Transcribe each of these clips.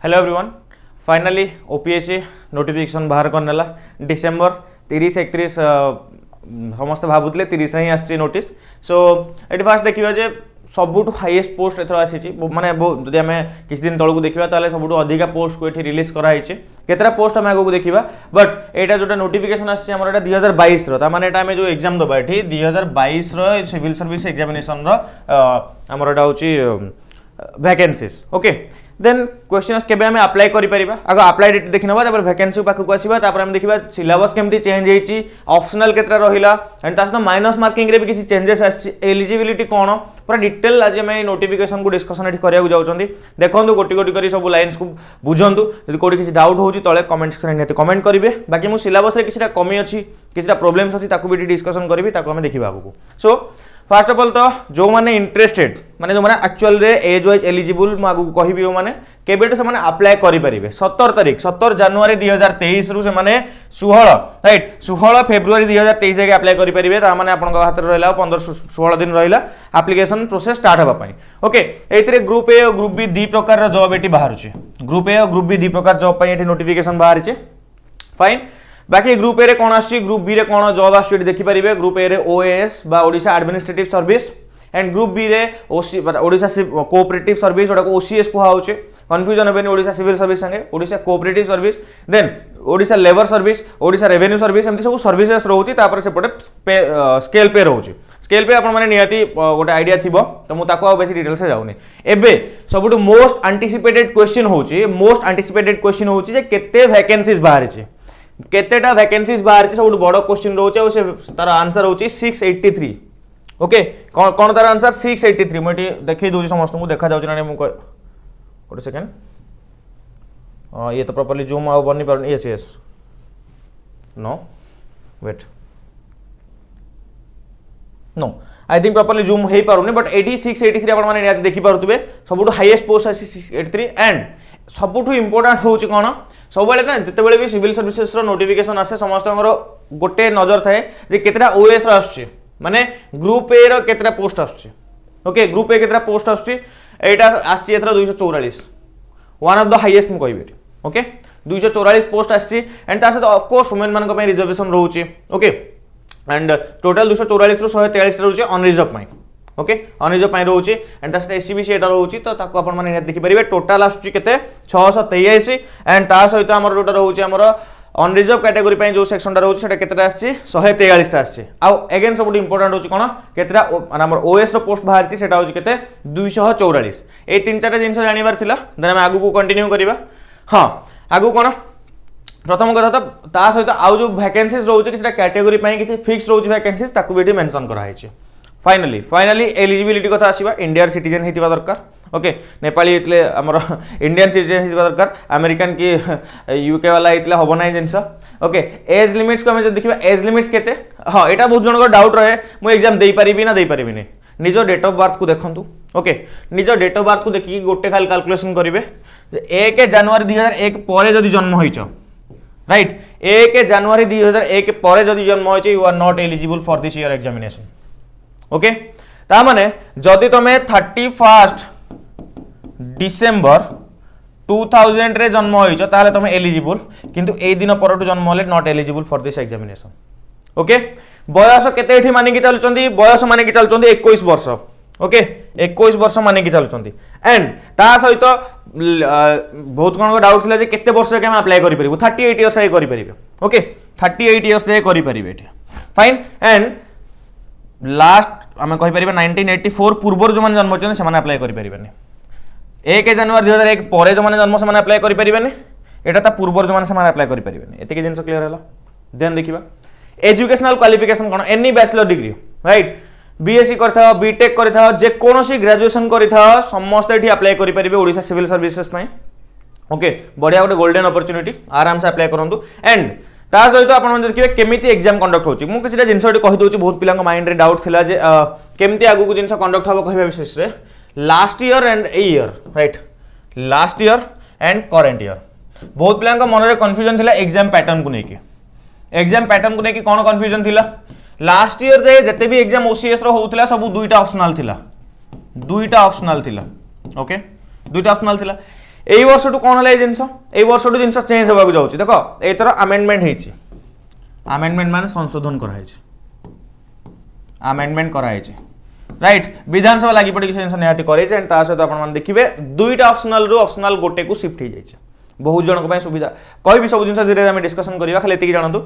Hello everyone finally OPSC notification बाहर करनेला December 30-31 समस्त भावुले 30 ही आसी नोटिस सो ये फास्ट देखा जे सबुठ हाईएस्ट पोस्ट एथर आसी माने जदि आम किसी दिन तौक देखा ताले सबुठ अधिका पोस्ट को ये रिलीज कराई केतरा पोस्ट आम आगे देखा बट यहाँ जो नोटिफिकेशन आसी 2022 माने आम जो एग्जाम दबा ये 2022 सिविल सर्विस एग्जामिनेशन आमर हूँ वैकेंसीज ओके देन क्वेश्चन केबे हमें अप्लाई करि परिबा आगो अप्लाई डेट देखि नबा तापर वैकेंसी पाखु को आसीबा तापर हम देखिबा सिलेबस केमती चेंज हेची ऑप्शनल केतरा रहिला एंड तास माइनस मार्किंग रे भी किसी चेंजेस आछि एलिजिबिलिटी कोन पूरा डिटेल आज हम नोटिफिकेशन को डिस्कशन एठी करिया जाउछंदी देखंतु गोटी गोटी करी सब लाइंस को बुझंतु यदि कोडी किसी डाउट होउची तळे कमेंट्स करे नेते कमेंट करिवे बाकी मु सिलेबस रे किछटा कमी अछि किछटा प्रॉब्लम्स अछि ताकू भी डिस्कशन करबी ताकू हम देखिबा आगु सो फर्स्ट ऑफ ऑल तो जो माने इंटरेस्टेड माने जो माने एक्चुअल रे एज वाइज एलिजिबल म आगु कहिबी माने केबेट से माने अप्लाई करि परिबे 17 जनवरी 2023 रु से माने 16 राइट 16 फेब्रुआरी 2023 के अप्लाई करि परिबे ता माने आपन हाथ रे रहला 15-16 दिन रहला एप्लीकेशन प्रोसेस स्टार्ट होबा पई ओके एथिरे ग्रुप ए और ग्रुप बी दी प्रकार रो जॉब एटी बाहर छि ग्रुप ए और ग्रुप बी दी प्रकार जॉब पई एटी नोटिफिकेशन बाहर छि फाइन बाकी ग्रुप ए रे कोन आछि ग्रुप बी रे कोन जॉब आछि देखि परिबे ग्रुप ए रे ओएएस बा Odisha administrative service and group B रे ओसी ओडिशा कोऑपरेटिव सर्विस ओडा को ओसीएस को हाउचे कंफ्यूजन हेबेनी ओडिशा सिविल सर्विस संगे Odisha cooperative service then Odisha labour service Odisha revenue service एमती सब सर्विसेस रहउची तापर से पटे स्केल पे रहउची स्केल पे अपन माने नियति गोटे आइडिया थिबो तो मु ताको बेसी डिटेल से जाउनी एबे सबटु मोस्ट एंटीसिपेटेड क्वेश्चन होउची जे केते वैकेंसीज बाहर छि केतेटा वैकेंसीज बाहर छि सब बड़ क्वेश्चन रहउची से तार आंसर होउची 683 ओके कोन तार आंसर 683 मोटी देखै दोजी समस्त को देखा जाउची ना मु गोटे सेकंड ये तो प्रॉपर्ली जूम आउ बनी पर yes yes no wait no I think properly zoom हे पारुनी बट 8683 अपन माने नियाति देखि पारुतबे सबुठु हाईएस्ट पोस्ट आसी 683 एंड सबुठु इंपोर्टेंट होउची कोन सब बेले ना जते बेले भी सिविल सर्विसेस रो नोटिफिकेशन आसे समस्त गोटे नजर थाए जे केतरा ओएस रो आछी माने ग्रुप ए रो केतरा पोस्ट आछी ओके ग्रुप ए केतरा पोस्ट आछी एटा आछी एथरा 244 वन ऑफ द हाईएस्ट मु कहबे ओके 244 पोस्ट आछी एंड ता से ऑफ कोर्स वुमेन मान को पे रिजर्वेशन रहउची ओके एंड टोटल 244 रु 143 रहउची अनरिजर्व पई ओके अनरिजर्व पई रहउची एंड ता से एससीबीसी एटा रहउची तो ताको अपन माने देखि परिबे टोटल आछी केते 683 एंड ता सहित हमर जोटा रहउची हमर अनरिजर्व कैटेगरी पई जो सेक्शन टा रहउची सेटा केतेटा आछी 143 टा आछी आ अगेन सबुट इंपोर्टेंट होची कोन केतेटा माने हमर ओएस रो पोस्ट बाहर छि सेटा होची केते 244 ए तीन चारटा जिंस जानिबार थिला देन हम आगु को कंटिन्यू करबा हां आगु कोन प्रथम कथा तो ता सहित आउ जो वैकेंसीज रहउची किछटा कैटेगरी पई किछि फिक्स रहउची वैकेंसीज ताकू बेटी मेंशन करा हैछि फाइनली एलिजिबिलिटी कथा आसीबा इंडियन सिटीजन हेतिबा दरकार ओके नेपाली हेतले हमर इंडियन सिटीजन हेतिबा दरकार अमेरिकन की यूके वाला हेतले होबो नै जिंस ओके एज लिमिट्स को हम जब देखिबा एज लिमिट्स केते हां एटा बहुत जन को डाउट रहे मु एग्जाम देई परिबी ना देई परिबी नै निजो डेट ऑफ बर्थ को देखंतु ओके निजो डेट ऑफ बर्थ को देखि गोटे खाली कैलकुलेशन करिवे 1 जनवरी 2001 परे जदी जन्म होइचो राइट 1 जनवरी 2001 परे जदी जन्म होइचो you are not eligible for this year examination okay ता माने जदी तमे 31 डिसेंबर 2000 रे जन्म होइचो ताले तमे एलिजिबल किंतु ए दिन परटु जन्म होले not eligible for this examination okay बयस केते एठी माने की चलचंदी बयस माने की चलचंदी 21 वर्ष ओके 21 वर्ष माने की चलचंदी एंड ता सहित बहुत कोन डाउट थिला जे केते वर्ष के हम अप्लाई करि परिबो 38 इयर्स ए करि परिबो ओके 38 इयर्स ए करि परिबे एठी फाइन एंड लास्ट आम कहि परिबा 1984 पूर्व जो माने जन्म होचन से माने अप्लाई करि परिबेनी 1 जनवरी 2001 परे जो माने जन्म से माने अप्लाई करि परिबेनी एटा ता पूर्व जो माने से माने अप्लाई करि परिबेनी एते के जिंस क्लियर होला देन देखिबा एजुकेशनल क्वालिफिकेशन कोन any bachelor degree right BSc करथा बीटेक करथा जे कोनोसी ग्रेजुएशन करथा समस्त एठी अप्लाई करि परिबे ओडिशा सिविल सर्विसेज पई ओके बढ़िया गोटे गोल्डन अपॉर्चुनिटी आराम से अप्लाई करंतु एंड ता सहित आपण देखिबे केमिति एग्जाम कंडक्ट होची मु किछटा जिंस कहि दोची बहुत पिलांग माइंड रे डाउट थिला जे केमिति आगु को जिंस कंडक्ट हबो कहिबा विशेष रे last year and a year right last year and current year बहुत पिलांग मन रे कंफ्यूजन थिला एग्जाम पैटर्न को नेकी कोन कंफ्यूजन थिला लास्ट ईयर जे जते भी एग्जाम ओसीएस रो होउतला सब दुईटा ऑप्शनल थिला ओके दुईटा ऑप्शनल थिला एई वर्ष टू कौन है जिनस एई वर्ष टू जिनस चेंज होगा जाऊँगी देख एथर आमेंडमेंट होती आमेंडमेंट मान संशोधन कराई आमेंडमेंट कराई राइट विधानसभा लगी पड़ी से निहाती करे एंड ता सहित आप देखिए दुईटा ऑप्शनल रु ऑप्शनल गोटे को शिफ्ट हो जाए बहुत जन सुविधा कहि सब जिन धीरे धीरे डिस्कसन करवा खाली ये जानतु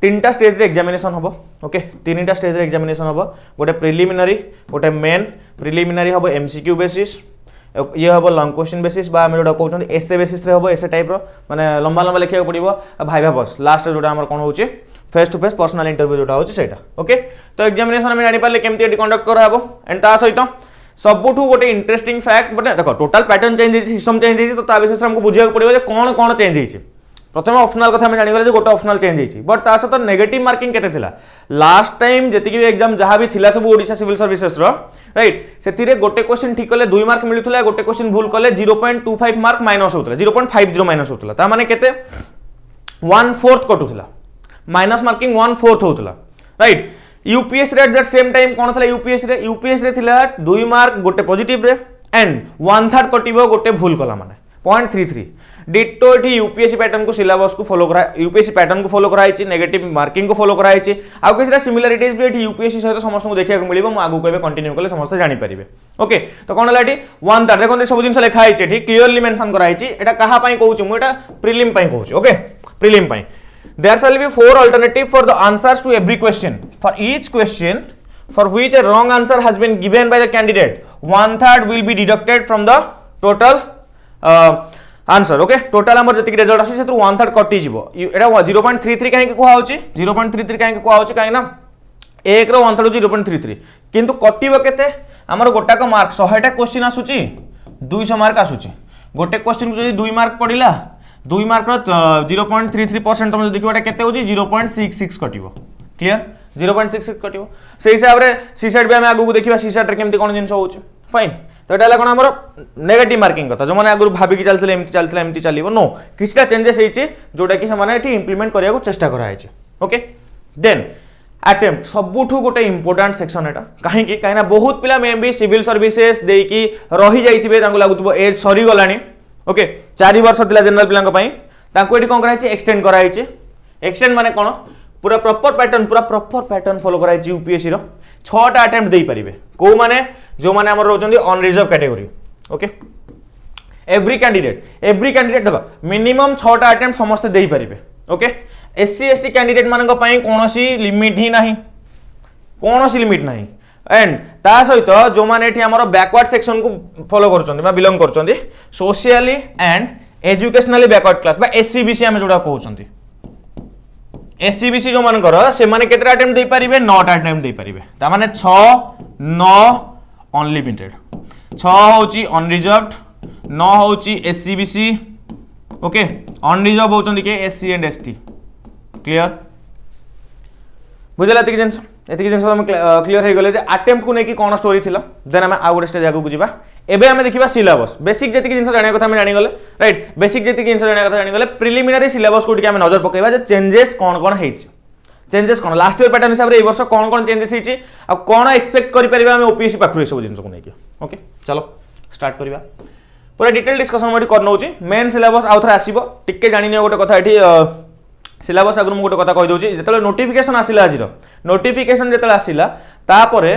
तीनटा स्टेज एग्जामिनेशन हम ओके तीन स्टेज एग्जामिनेशन हम गोटे प्रिलिमिनारी गोटे मेन प्रिलिमिनारी हम एमसीक्यू बेसिस ये हम लंग क्वेश्चन बेसिस बा जो कहते एसए बेसिस हम एसए टाइप माने लंबा लंबा लिखा पड़ो भाइभा बस लास्ट जो कौन हो face to face personal interview जोटा होता ओके तो एग्जामिनेशन आम जापर केमती कंडक्ट कराब एंड ता सहित सबुठ गोटे इंटरेस्टिंग फैक्ट बट देखो total pattern change system change होती तो विषय से हमको बुझे पड़ो कौन कौन चेंज होती प्रथम ऑप्शनल कथा हम जानिगले गोटे ऑप्शनल चेंज होती बट ता सहित नेगेटिव मार्किंग केते थिला लास्ट टाइम जति भी एग्जाम जहाँ भी थिला सब ओडिशा सिविल सर्विसेस राइट से गोटे क्वेश्चन ठीक कले 2 मार्क मिलुथला गोटे क्वेश्चन भूल कले 0.25 मार्क माइनस होतला 0.50 माइनस होतला ता माने केते 1/4 कटुथला माइनस मार्किंग 1/4 होतला right UPSC at that same time कौन था यूपीएससी थिला 2 मार्क गोटे पॉजिटिव रे एंड 1/3 कटिबो गोटे भूल कला माने 0.33 डिटो एठी यूपीएससी पैटर्न को सिलेबस को फॉलो करा यूपीएससी पैटर्न को फॉलो कराई नेगेटिव मार्किंग को फॉलो कराई आ किसी सिमिलारिटीज भी एठी यूपीएससी सहित समस्त को देखा मिलिबो म आगु कहबे कंटिन्यू कले समस्त जानि परिबे ओके तो कोन हला एठी 1/3 देखो सब जिंस लिखा आइछि एठी क्लियरली मेंशन कराइछि एटा कहा पई कहूछि मु एटा प्रीलिम पई कहूछि ओके प्रीलिम पई there shall be 4 alternative for the answers to every question for each question for which a wrong answer has been given by the candidate 1/3 will be deducted from the total answer okay total हमर जति result आसी सेतु 1/3 कटि जिवो एटा 0.33 काहे को होउची 0.33 काहे को होउची काहे ना 1 रो 1/3 0.33 किंतु कटिबो केते हमर गोटा को मार्क 100 टा क्वेश्चन आसुची 200 मार्क आसुची गोटे क्वेश्चन को जदी 2 मार्क पडिला 2 मार्क 0.33% तुम देखो केते होची 0.66 कटिवो क्लियर 0.66 कटिवो से हिसाब रे सीसेट भी हम आगु देखिबा सीसेट रे केमती कोन जिंस होउची फाइन तो एटा ला कोन हमर नेगेटिव मार्किंग कथा जो माने आगु भाबी कि चलथिले एमती चलिवो नो किछटा चेंजेस हेची जोटा कि समाने एठी इंप्लीमेंट करिया को चेष्टा करा हेची ओके देन अटेम्प्ट सबुठु गोटे इंपोर्टेंट सेक्शन एटा काहे कि काहे ना बहुत पिला मे भी सिविल सर्विसेज देकी रही जाइथिबे तांको लागुतबो एज सरी गलानी ओके 4 वर्ष थिला जनरल पिलांक पई तांको एठी कोन कराइछि एक्सटेंड कराइछि एक्सटेंड माने कोन पूरा प्रॉपर पैटर्न फॉलो कराइछि यूपीएससी रो 6 टा अटेम्प्ट देई परिबे को माने जो माने हमर रहउछन्ती on reserve category okay every candidate देखो मिनिमम 6 टा अटेम्प्ट समस्त देई परिबे ओके एससी एसटी कैंडिडेट मानक पई कोनोसी लिमिट ही नाही कोनोसी लिमिट नाही एंड ता सहित जो माने एठी हमर बैकवर्ड सेक्शन को फॉलो करछन्ती बा बिलोंग करछन्ती socially and educationally backward class बा एससीबीसी हम जोडा कहउछन्ती एससीबीसी जो मानकर से माने केतरा अटेम्प्ट देई परिबे 9 टा अटेम्प्ट देई परिबे ता माने 6 9 ओनली लिमिटेड 6 होची अनरिजर्व्ड 9 होची एससीबीसी ओके अनरिजर्व होचन्ती के एससी एंड एसटी क्लियर बुझला एतिक जिनस हम क्लियर हो गले जे अटेम्प्ट को नेकी कोन स्टोरी थिला देन हम आ गोटे स्टेज आगु बुझिबा एबे हम देखिबा सिलेबस बेसिक जेतिक जिनस जानिया कथा हम जानि गले राइट बेसिक जेतिक जिनस जानिया कथा जानि गले प्रिलिमिनरी सिलेबस को टिके हम नजर पकेबा जे चेंजेस कोन हेछि चेंजेस कोन लास्ट ईयर पैटर्न हिसाब रे ए वर्ष कोन चेंजेस हेछि आ कोन एक्सपेक्ट करि परिबा हम ओपीएससी पाखरु सब जिनस को नेकी ओके चलो स्टार्ट करिबा पूरा डिटेल डिस्कशन मोडी करनौची मेन सिलेबस आउथरा आसीबो टिके जानि नियो गोटे कथा एठी सिलेबस आगु गोटे कथा कहि दउची जेतले नोटिफिकेशन आसिला आजिर नोटिफिकेशन जेतले आसिला तापरे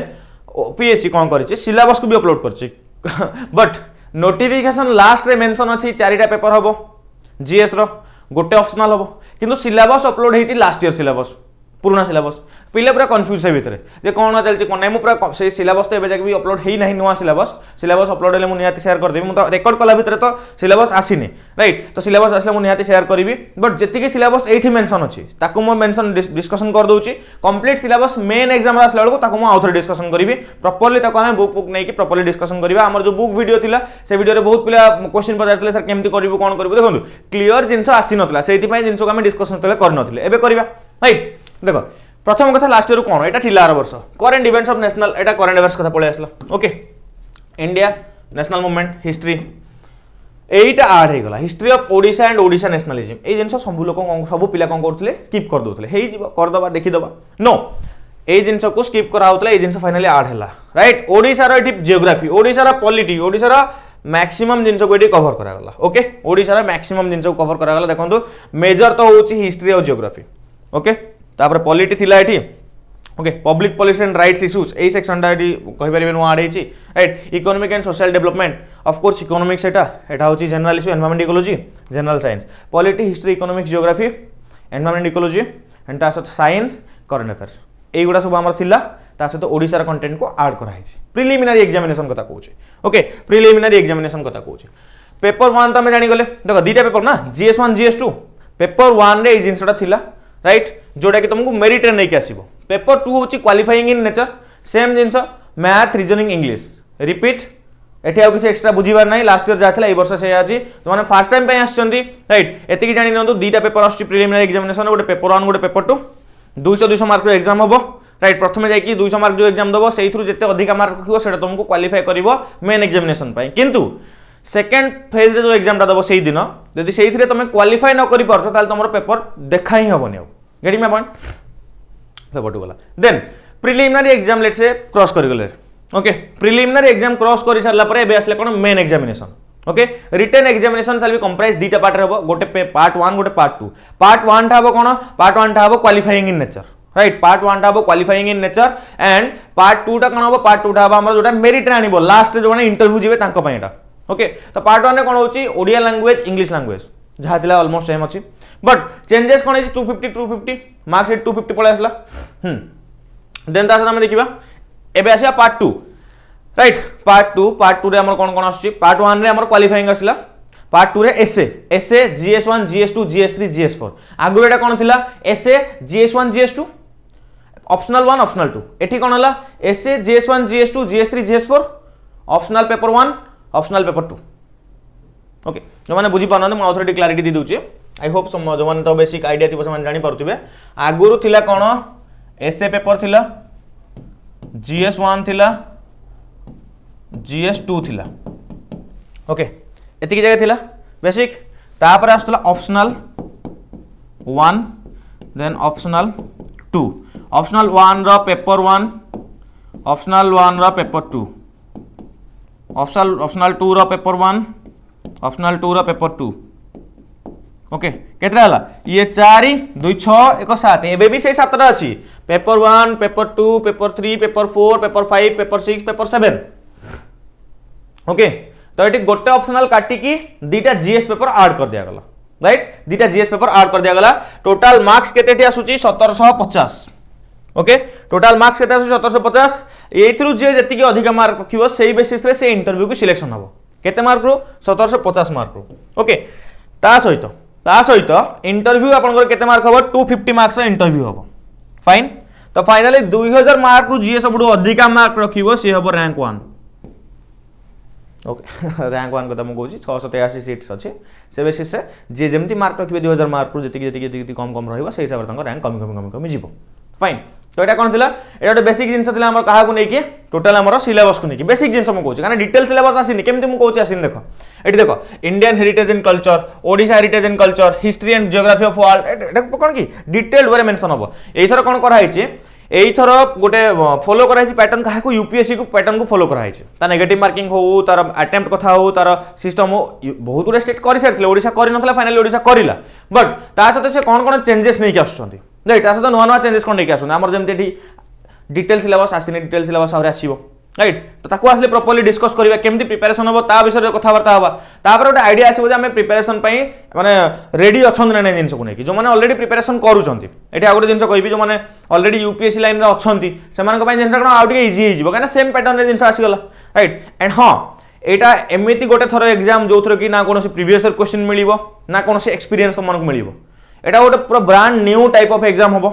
ओपीएससी कोन करिछि सिलेबस को भी अपलोड करछि बट नोटिफिकेशन लास्ट रे मेंशन अछि 4टा पेपर हबो जीएस रो गोटे ऑप्शनल हबो किंतु सिलेबस अपलोड हेछि लास्ट ईयर सिलेबस पुराना सिलेबस पिले पूरा कंफ्यूज है भितर जे कोन चलछि कोन नै मु पूरा से सिलेबस तो एबे जाके भी अपलोड हेई नाही नुवा सिलेबस अपलोड हेले मु निहाती शेयर कर देबी मु तो रेकॉर्ड कला भितर तो सिलेबस आसीनी राइट तो सिलेबस आसले मु निहाती शेयर करबी बट जेति के सिलेबस एठी मेंशन अछि ताकू मु मेंशन डिस्कशन कर दउची कंप्लीट सिलेबस मेन एग्जाम आसला बेलको ताकू मु आउथर डिस्कशन करबी प्रॉपर्ली ताकू हम बुक नै कि प्रॉपर्ली डिस्कशन करबा हमर जो बुक वीडियो थिला से वीडियो रे बहुत पिला क्वेश्चन पजारतले सर केमति करबो कोन करबो देखंतु क्लियर जिंस आसी नथला सेति पय जिंस को हम डिस्कशन तले कर नथिले एबे करबा राइट देखो प्रथम कथा लास्ट ईयर कोन एटा थिला आर वर्ष करेंट इवेंट्स ऑफ नेशनल एटा करेंट इवेंट्स कथा पळे आसला okay India national movement history एटा आड हे गला history of Odisha and Odisha nationalism ए जिंस सब लोक सब पिला कोन करथले स्किप कर दोथले हेई जीव कर दबा देखि दबा नो ए जिंस को स्किप करा होतला ए जिंस फाइनली आड हैला राइट ओडिशा रो एठी जियोग्राफी ओडिशा रो पॉलिटी ओडिशा रो मैक्सिमम जिनस को ये कवर करागला ओके ओडिशा मैक्सिमम जिनस को कवर करागला देखो मेजर तो होची हिस्ट्री और जियोग्राफी ओके तापर पॉलिटी थिला एठी okay public policy and rights issues A section टा एठी कहि परिबे नो आड हेची right economic and social development of course economics एटा होची general issue environment ecology general science polity history economics geography environment ecology and ता सहित साइंस करंट अफेयर्स एगुड़ा सब आमर थिला ता सहित ओडिसा कंटेंट को ऐड करा हेची प्रिलिमिनरी एग्जामिनेशन कथा कहूची ओके प्रिलिमिनरी एग्जामिनेशन कथा कहूची पेपर 1 तो हम जानि गले देखो दीटा पेपर ना GS1 GS2 पेपर 1 रे ए जिंसटा थिला राइट जोटा कि तुमको मेरिट रे नै के आसीबो पेपर 2 होची qualifying in nature same jeans math reasoning English repeat एठी आ किसी एक्स्ट्रा बुझीबार नै लास्ट ईयर जाथिला ए वर्ष से आछि तो माने फर्स्ट टाइम पे आछंती राइट एति कि जानि नंतु दीटा पेपर आछि प्रिलिमिनरी एग्जामिनेशन गोटे पेपर 1 गोटे पेपर 2 200 मार्क रो एग्जाम हबो राइट प्रथमे जाई कि 200 मार्क जो एग्जाम दबो सेही थ्रू जते अधिक मार्क रखिबो सेटा तुमको क्वालिफाई करिवो मेन एग्जामिनेशन पई किंतु सेकंड फेज रे जो एग्जाम टा दबो सेही दिन यदि सेही थ्रे तुम क्वालिफाई न करि परछो ताल तुमरो पेपर देखा ही हबोनी अब गेटिंग माय पॉइंट पेपर 2 गला देन प्रिलिमिनरी एग्जाम लेट से क्रॉस कर गले ओके प्रिलिमिनरी एग्जाम क्रॉस करि सारला परे एबे आसले कोन main examination okay written examination shall be comprise दीटा पार्ट रे हबो गोटे पार्ट 1 गोटे पार्ट 2 पार्ट 1 टा हबो कोन पार्ट 1 टा हबो qualifying in nature right part 1 टा हबो qualifying in nature and part 2 टा कोन हबो पार्ट 2 टा हबो हमर जोटा मेरिट रे आनिबो लास्ट रे जो माने इंटरव्यू जिवे तांको पय एटा ओके तो पार्ट 1 रे कोन होची ओडिया लैंग्वेज इंग्लिश लैंग्वेज जहा थिला ऑलमोस्ट सेम अछि बट चेंजेस कोन अछि 250 मार्क्स 250 पळे आसला देन ता हम देखिबा एबे आसिया पार्ट 2 राइट पार्ट 2 रे हमर कोन कोन आछि पार्ट 1 रे हमर क्वालिफाइंग आसला पार्ट 2 रे S A GS1 GS2 GS3 GS4 आगु एटा कोन थिला S A GS1 GS2 optional 1 optional 2 एठी कोन हला एसए GS1 GS2 GS3 GS4 optional paper 1 optional paper 2 okay जो माने बुझी पाना म ऑथोरिटी क्लैरिटी दी दूची आई होप सम जो माने तो बेसिक आईडिया थिबो समान जानि परथिबे आगुरु थिला कोन एसए पेपर थिला GS1 थिला GS2 थिला ओके एतिकी जगह थिला बेसिक तापर आस्तला ऑप्शनल 1 देन ऑप्शनल 2 ऑप्शनल 1 रो पेपर 1 ऑप्शनल 1 रो पेपर 2 ऑप्शनल 2 रो पेपर 1 ऑप्शनल 2 रो पेपर 2 ओके केतरा हला ये 4 2 6 1 7 एबे भी से 7 टा अछि paper 1 paper 2 paper 3 paper 4 paper 5 paper 6 paper 7 okay तो ये गोटे ऑप्शनल काटी की दीटा जीएस पेपर ऐड कर दिया गला राइट दीटा जीएस पेपर ऐड कर दिया गला टोटल मार्क्स केतेटी आसुची 1750 ओके टोटल मार्क्स केते आसुची 1750 एथरु जे जति के अधिक मार्क रखिबो सेही बेसिस रे से इंटरव्यू को सिलेक्शन हबो केते मार्क रो 1750 मार्क रो ओके ता सहित इंटरव्यू आपन केते मार्क हबो 250 मार्क्स इंटरव्यू हबो फाइन तो फाइनली 2000 मार्क रो जीएस सबडू अधिक मार्क रखिबो से हबो रैंक 1 ओके रैंक 1 कथा मु कहूची 683 सीट्स अछि से बेसिस से जे जेमती मार्क रखिबे 2000 मार्क रो जति कम कम रहइबो से हिसाब रे तंग रैंक कमी जिवो फाइन तो एटा कोन थिला एटा ଗୋଟେ बेसिक जिंस थिला हमर काहा को नै के टोटल हमर सिलेबस को नै के बेसिक जिंस मु कहूची कारण डिटेल सिलेबस आसीनी केमति मु कहूची आसीनी देखो एटी देखो Indian heritage and culture Odisha heritage and culture history and geography of world एटा कोन की डिटेल्ड वे मेंशन हबो एथर कोन करा हिची एथर गोटे फॉलो करा हिची पैटर्न काहा को यूपीएससी को पैटर्न को फॉलो करा हिची ता नेगेटिव मार्किंग हो तार अटेम्प्ट कथा हो तार सिस्टम हो बहुत गुडे स्टेट करि सारथिले ओडिशा करि नथला फाइनली ओडिशा करिला बट ता सते से कोन चेंजेस नै के आछुछंती राइट ता सते नुवा चेंजेस कोन नै के आछुन हमर जेमते एठी डिटेल सिलेबस आसीनी डिटेल सिलेबस आउरे आसीबो राइट तो ताको आसले प्रॉपर्ली डिस्कस करिबा केमति प्रिपरेशन होबो ता विषय कथा वार्ता होबा तापर गोटे आईडिया आसीबो जे हम प्रिपरेशन पई माने रेडी अछन नै जिंस को नै कि जो माने ऑलरेडी प्रिपरेशन करूछंती एठी आ गोटे जिंस कहबी जो माने ऑलरेडी यूपीएससी लाइन रे अछंती सेमान को पई जिंस कोन आउटे इजी हे जिवो काना सेम पैटर्न रे जिंस आसी गला राइट एंड हां एटा एमिति गोटे थरो एग्जाम जो थरो कि ना कोनोसी प्रीवियस ईयर क्वेश्चन मिलिबो ना कोनोसी एक्सपीरियंस समान को मिलिबो एटा गोटे पूरा brand new type of exam होबो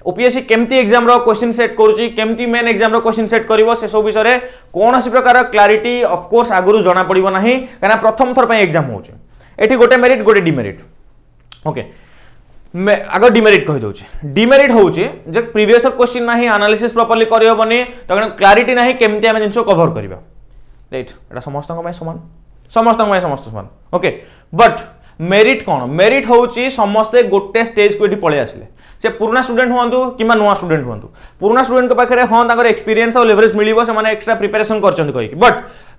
ओपीएससी केमती एग्जाम रो क्वेश्चन सेट करूची केमती मेन एग्जाम रो क्वेश्चन सेट करिवो से सब विषय रे कोनोसी प्रकार क्लैरिटी ऑफ कोर्स आगुरु जणा पड़िबो नाही काना प्रथम थर पय एग्जाम होउची एठी गोटे मेरिट गोटे डिमेरिट ओके मैं आगो डिमेरिट कहि दोची डिमेरिट होउची जे प्रीवियस क्वेश्चन नाही एनालिसिस प्रॉपर्ली करि होबनी त क्लैरिटी नाही केमती हम जिंसो कवर करिबा राइट एटा समस्त को समान okay but merit cone merit होउची समस्त गोटे स्टेज को एठी पळे आसले से पुराना स्टूडेंट हुआ कि नुआ स्टूडेंट हुआ पुराना स्टूडेंट पाखे हाँ तक एक्सपीरियंस और लेवरेज मिल से एक्सट्रा प्रिपेरेसन कर बट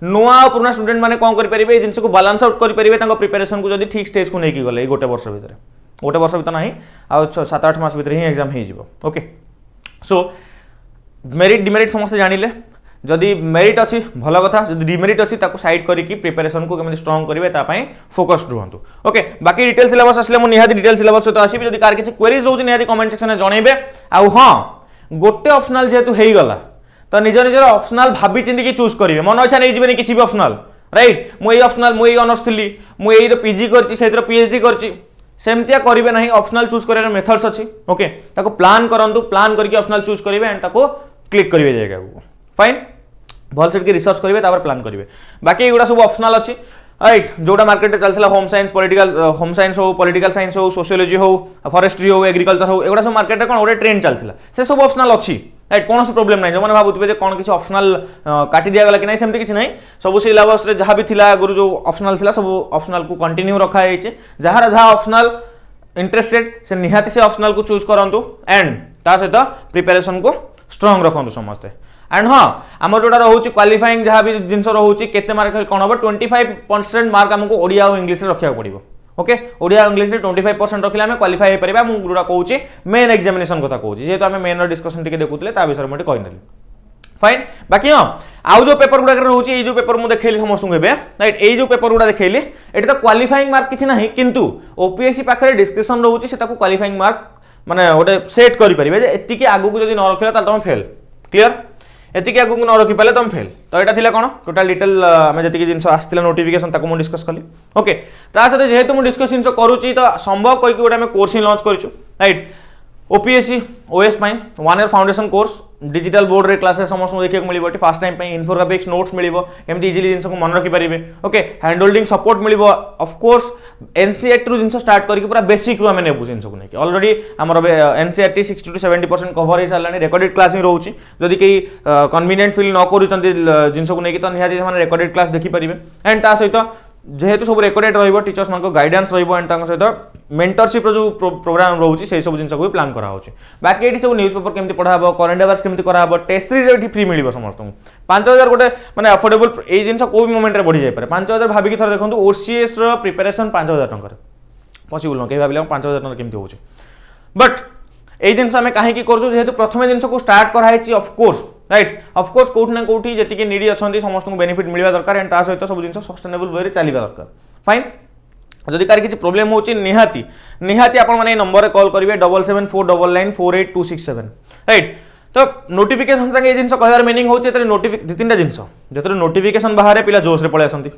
नुआ और पुराना स्टूडेंट मैंने कौन करेंगे जिन को बालांस आउट करेंगे प्रिपेरेसन को जब ठीक स्टेज को लेकिन गले गोटे वर्ष भितर गोटे वर्ष भर ना आ 7-8 मास भर ही एग्जाम हो ओके सो मेरिट डिमेरिट समस्त जानिले जदि मेरिट अच्छी भल कथा जदि डिमेरिट अच्छी साइड करके प्रिपेरेसन को केମିତି स्ट्रांग करेंगे फोकस्ड रुहतु ओके बाकी डिटेल सिलेबस आसले मुझे निहाती डिटेल सिलेबस सहित आसबि जदि कार किसी क्वेरीज रोज निहाती कमेंट सेक्शन में जनइबे आउ हाँ गोटे ऑप्शनल जेहेतु हो गला तो निज निजर ऑप्शनल भाभी चिंती चूज करेंगे मन इच्छा नहीं जी किसी भी ऑप्शनल राइट मुझे ऑप्शनल मुझे ऑनर्स थी मुझे पीजी कर पीएचडी करमतिया करेंगे ना ऑप्शनल चूज कर मेथड्स अच्छी ओके प्लान करूँ प्लान करके ऑप्शनल चूज करेंगे एंड क्लिक करेंगे जगह को फाइन भल से रिसर्च करेंगे प्लान करेंगे बाकी एगुड़ा सब ऑप्शनल अच्छी राइट जोटा मार्केट चलता होम साइंस हो पॉलिटिकल साइंस हो सोशियोलॉजी हो फॉरेस्ट्री हो एग्रीकल्चर हो एगुड़ा सब मार्केट कौन गोटे ट्रेंड चलता से सब ऑप्शनल अच्छी राइट कौन प्रोब्लेम ना जो मैंने भावुए कौन किसी ऑप्शनल काटी दिगला कि नहीं सेमती किसी नहीं सब सिलेबस जहाँ भी था आगुरी जो ऑप्शनल था सब ऑप्शनल को कंटिन्यू रखाई जार जहाँ ऑप्शनल इंटरेस्टेड से निहाती से ऑप्शनल को चूज करूँ एंड ता सहित प्रिपेरेसन को स्ट्रांग रखु समस्ते एंड हाँ आम जोटा रोचे क्वालिफाइंग जहाँ भी जिन रोचे केते मार्क कौन हम 25% मार्क आमको ओडिया और इंग्लिश रखा पड़ो ओके ओडिया इंग्लिश 25% रखिले आम क्वालिफाई हो पार मुझे कहूँ मेन एग्जामिनेशन कथा कहूँ जेहेतु आम मेन डिस्कसन टी देखुले विषय मुझे कहीनेली फाइन बाकी हाँ आउ जो पेपर गुड़ा रोचे ये जो पेपर मुझे देखली समस्त राइट ये जो पेपर गुड़ा देखली ये तो क्वालिफाइंग मार्क किसी ना किंतु ओपीएससी पाखे डिस्क्रिप्शन रोचे से क्वालिफाइंग मार्क माने गोटे सेट करेंगे एति आगू जब न रखिला तुम फेल क्लीयर एति आगू न रखिपारे तुम फेल तो यहाँ था कौन टोटाल डिटेल आम जी जिन आसाला नोटिफिकेशन मुझे डिस्कस कली ओके ता सहित जेहेतु मुझे डिस्कस जिन करुच्ची तो संभव कहीकि गोटे आम कोर्स ही लॉन्च करूँ right OPSC OS 1 year foundation course digital board रे क्लासेस समस्त देखा मिले फास्ट टाइम इनफोग्राफिक्स नोट्स मिले एमती इजिली जिन को मन रखिपारे ओके हैंड होल्डिंग सपोर्ट मिले ऑफकोर्स एनसीईआरटी रु जिन स्टार्ट करके पूरा बेसिक रू आम नेबू जिन को लेकिन ऑलरेडी आमर एनसीईआरटी 60 to 70% कवर हो सारा रेकर्डेड क्लास ही रोचे जदि कहीं कन्वीनियंट फिल न कर जिन को लेकिन तो निहाती रेकर्डेड क्लास देखिपारे एंड ता सहित जेहेतु सब रेकर्डेड रही टीचर्स मान गाइडेंस रही सहित मेंटरशिप जो प्रोग्राम रोचे से सब जिन को भी प्लान करा बाकी ये सब न्यूज पेपर केमती पढ़ा करेंट अफेयर्स केमती करा टेस्ट सीरीज फ्री मिल समस्त 5000 गोटे मैंने अफोर्डेबल ये जिन को भी मोमेंट बढ़ी जाए 5000 भाविक थोड़ा देखो ओसीएस प्रिपेरेसन 5000 टकर पसिबल न कहीं भाविले 5000 टकर केमती हो बट ये जिन आम कहीं करूँ जेहेतु प्रथम जिन को स्टार्ट कराई ऑफकोर्स राइट ऑफकोर्स कौटि ना कौटि जी नीड अच्छा समस्त को बेनिफिट मिलवा दरकार एंड ता सहित सब जिन सस्टेनेबल वे चलवा दरकार फाइन जदि कार किसी प्रोब्लेम हो निहाती निहाती आपण माने नंबर कॉल करेंगे 7749948267 राइट तो नोटिफिकेशन संगे ये जिन कहार मीनिंग हो दु तीन जिन जो नोटिफिकेशन बाहर पिला जोश रे पळे आसंती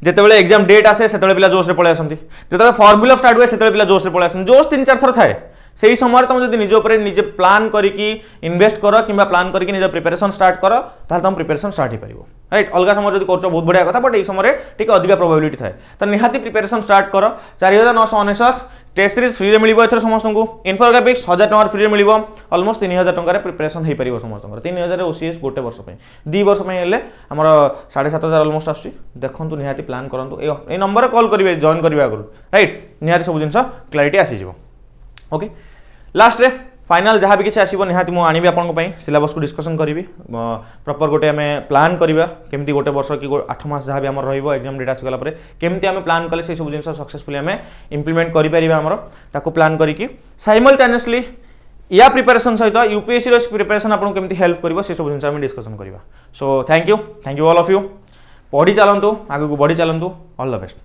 जितेबाला एग्जाम डेट आसे से पिला जोश रे पळे आसंती जो फॉर्मुला स्टार्ट हुए से पिला जोश रे पळे आसंती जोश 3-4 थर थाए से ही समय तुम जब निज उपर निजे प्लान करके इन्वेस्ट कर कि प्लान करके निज प्रिपेरेसन स्टार्ट कर ताल तुम प्रिपेरेसन स्टार्ट हो पार राइट अलग समय जब कर बहुत बढ़िया कथा बट ये समय टी अधिक प्रोबेबिलिटी थाए तो निहाती प्रिपेरेसन स्टार्ट कर 4999 टेस्ट सीरीज फ्री मिल एथर समस्त को इनफोग्राफिक्स 1000 टकर फ्री मिल अलमोस्ट 3000 टकर प्रिपेरेसन हो पार समस्त 3000 ओसीएस गोटे वर्ष 2 वर्ष हेल्ले आमर 7500 अलमोस्ट आस देखो निहाती प्लान करूँ ये नंबर कॉल करेंगे जॉइन करने आगुरी राइट निहाती सब जिन क्लारिटी आसीज ओके लास्ट रे फाइनल जहाँ भी किसी आसो निहाती मुझे आनी आपंपाई सिलेबस को डिस्कसन करी प्रॉपर गोटे आम प्लान करवा केमती गोटे वर्ष कि 8 मास जहाँ भी आम एग्जाम डेट आसीगला केमती आम प्लान कले से सब जिन सक्सेसफुली आम इम्प्लीमेंट करें प्लान करके साइमल्टेनियसली या प्रिपेरेसन सहित यूपीएससी प्रिपेरेसन आपको केमती हेल्प कर सब जिन आम डिस्कसन करवा so thank you all of you पढ़ी चलतु आगे बढ़ी चलतु ऑल द बेस्ट।